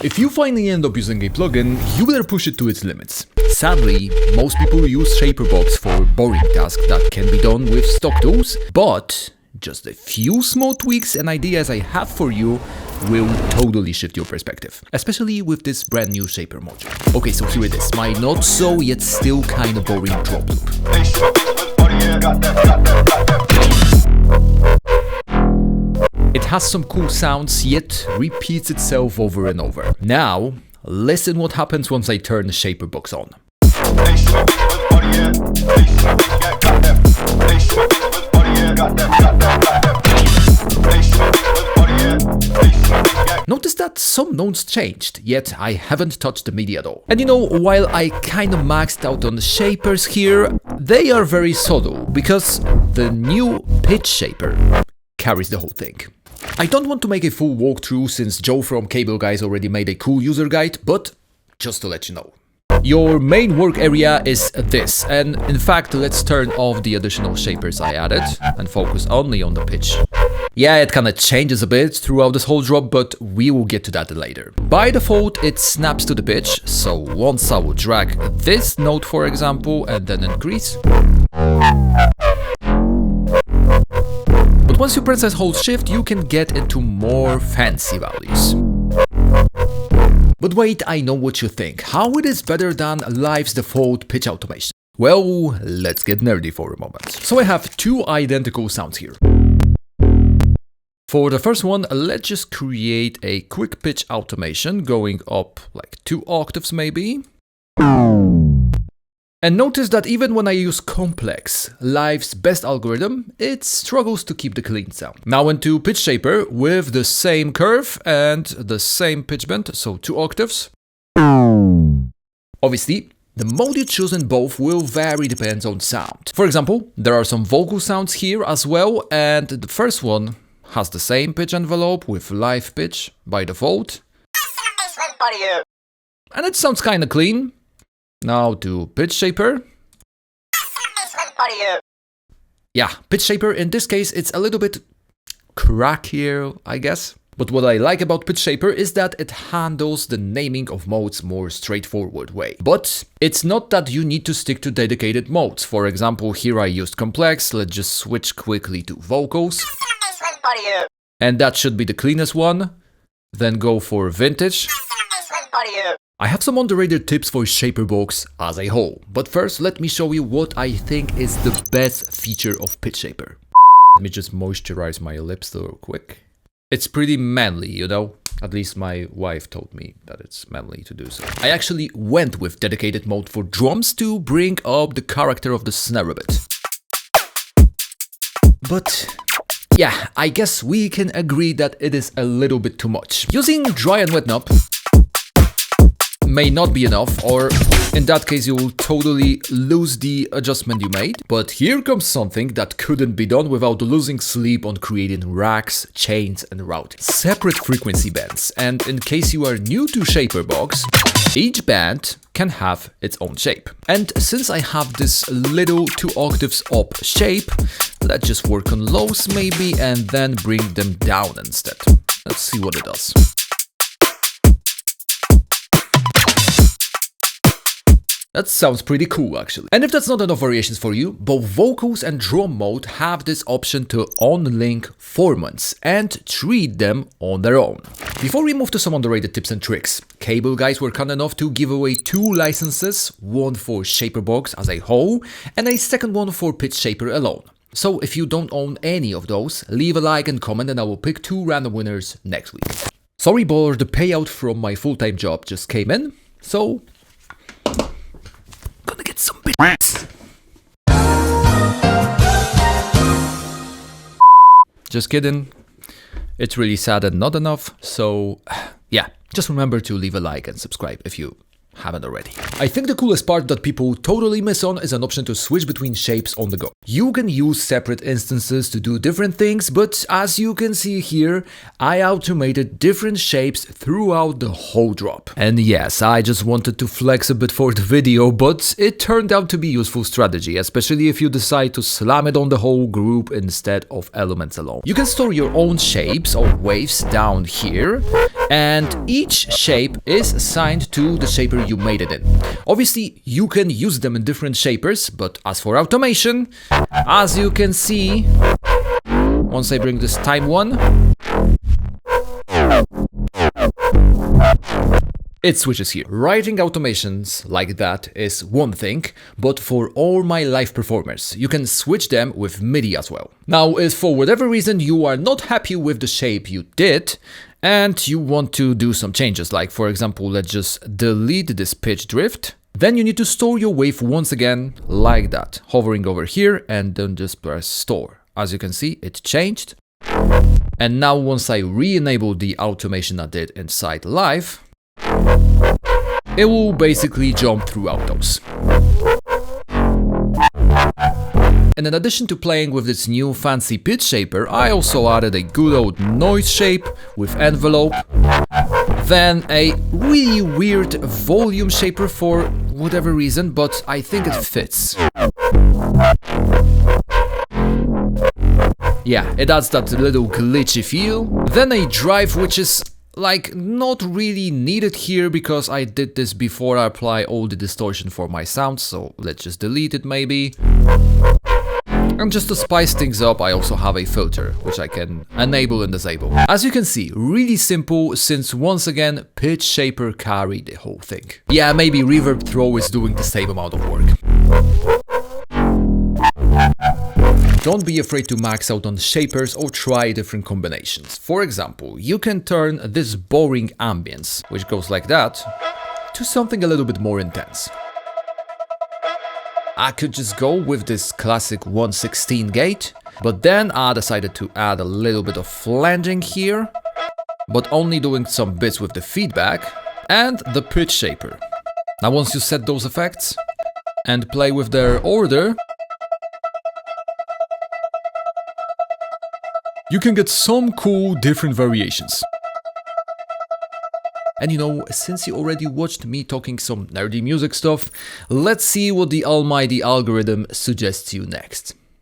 If you finally end up using a plugin, you better push it to its limits. Sadly, most people use ShaperBox for boring tasks that can be done with stock tools, but just a few small tweaks and ideas I have for you will totally shift your perspective, especially with this brand new Shaper module. Okay, so here it is, my not so yet still kinda boring drop loop. It has some cool sounds, yet repeats itself over and over. Now, listen what happens once I turn ShaperBox on. Notice that some notes changed, yet I haven't touched the MIDI at all. And you know, while I kinda maxed out on the shapers here, they are very subtle, because the new PitchShaper carries the whole thing. I don't want to make a full walkthrough since Joe from Cable Guys already made a cool user guide, but just to let you know. Your main work area is this, and in fact let's turn off the additional shapers I added and focus only on the pitch. Yeah, it kinda changes a bit throughout this whole drop, but we will get to that later. By default it snaps to the pitch, so once I will drag this note for example and then increase. But once you press and hold shift you can get into more fancy values. But wait, I know what you think. How it is better than Live's default pitch automation? Well, let's get nerdy for a moment. So I have two identical sounds here. For the first one, let's just create a quick pitch automation going up like 2 octaves maybe. And notice that even when I use complex, Live's best algorithm, it struggles to keep the clean sound. Now into PitchShaper with the same curve and the same pitch bend, so 2 octaves. Obviously, the mode you choose in both will vary depends on sound. For example, there are some vocal sounds here as well, and the first one has the same pitch envelope with live pitch by default. And it sounds kinda clean. Now to PitchShaper. Yeah, PitchShaper in this case it's a little bit crackier, I guess. But what I like about PitchShaper is that it handles the naming of modes more straightforward way. But it's not that you need to stick to dedicated modes. For example, here I used complex, let's just switch quickly to vocals. And that should be the cleanest one. Then go for vintage. I have some underrated tips for ShaperBox as a whole, but first let me show you what I think is the best feature of PitchShaper. Let me just moisturize my lips real quick. It's pretty manly, you know? At least my wife told me that it's manly to do so. I actually went with dedicated mode for drums to bring up the character of the snare a bit. But yeah, I guess we can agree that it is a little bit too much. Using dry and wet knob may not be enough, or in that case you will totally lose the adjustment you made. But here comes something that couldn't be done without losing sleep on creating racks, chains and routing. Separate frequency bands, and in case you are new to ShaperBox, each band can have its own shape. And since I have this little 2 octaves up shape, let's just work on lows maybe and then bring them down instead. Let's see what it does. That sounds pretty cool actually. And if that's not enough variations for you, both vocals and drum mode have this option to on-link formants and treat them on their own. Before we move to some underrated tips and tricks, Cable Guys were kind enough to give away 2 licenses, one for ShaperBox as a whole and a second one for PitchShaper alone. So if you don't own any of those, leave a like and comment and I will pick 2 random winners next week. Sorry, but the payout from my full-time job just came in, so gonna get some bits. Just kidding. It's really sad and not enough, so yeah, just remember to leave a like and subscribe if you haven't already. I think the coolest part that people totally miss on is an option to switch between shapes on the go. You can use separate instances to do different things, but as you can see here, I automated different shapes throughout the whole drop. And yes, I just wanted to flex a bit for the video, but it turned out to be a useful strategy, especially if you decide to slam it on the whole group instead of elements alone. You can store your own shapes or waves down here, And each shape is assigned to the shaper you made it in. Obviously, you can use them in different shapers, but as for automation, as you can see, once I bring this time one, it switches here. Writing automations like that is one thing, but for all my live performers, you can switch them with MIDI as well. Now, if for whatever reason you are not happy with the shape you did, and you want to do some changes, like for example, let's just delete this pitch drift, then you need to store your wave once again, like that, hovering over here and then just press store. As you can see, it changed. And now once I re-enable the automation I did inside live, it will basically jump throughout those. And in addition to playing with this new fancy pitch shaper, I also added a good old noise shape with envelope, then a really weird volume shaper for whatever reason, but I think it fits. Yeah, it adds that little glitchy feel. Then a drive, which is like not really needed here because I did this before I apply all the distortion for my sound, so let's just delete it maybe. And just to spice things up, I also have a filter, which I can enable and disable. As you can see, really simple, since once again, PitchShaper carried the whole thing. Yeah, maybe Reverb Throw is doing the same amount of work. Don't be afraid to max out on shapers or try different combinations. For example, you can turn this boring ambience, which goes like that, to something a little bit more intense. I could just go with this classic 1/16 gate, but then I decided to add a little bit of flanging here, but only doing some bits with the feedback and the pitch shaper. Now once you set those effects and play with their order, you can get some cool different variations. And you know, since you already watched me talking some nerdy music stuff, let's see what the almighty algorithm suggests you next.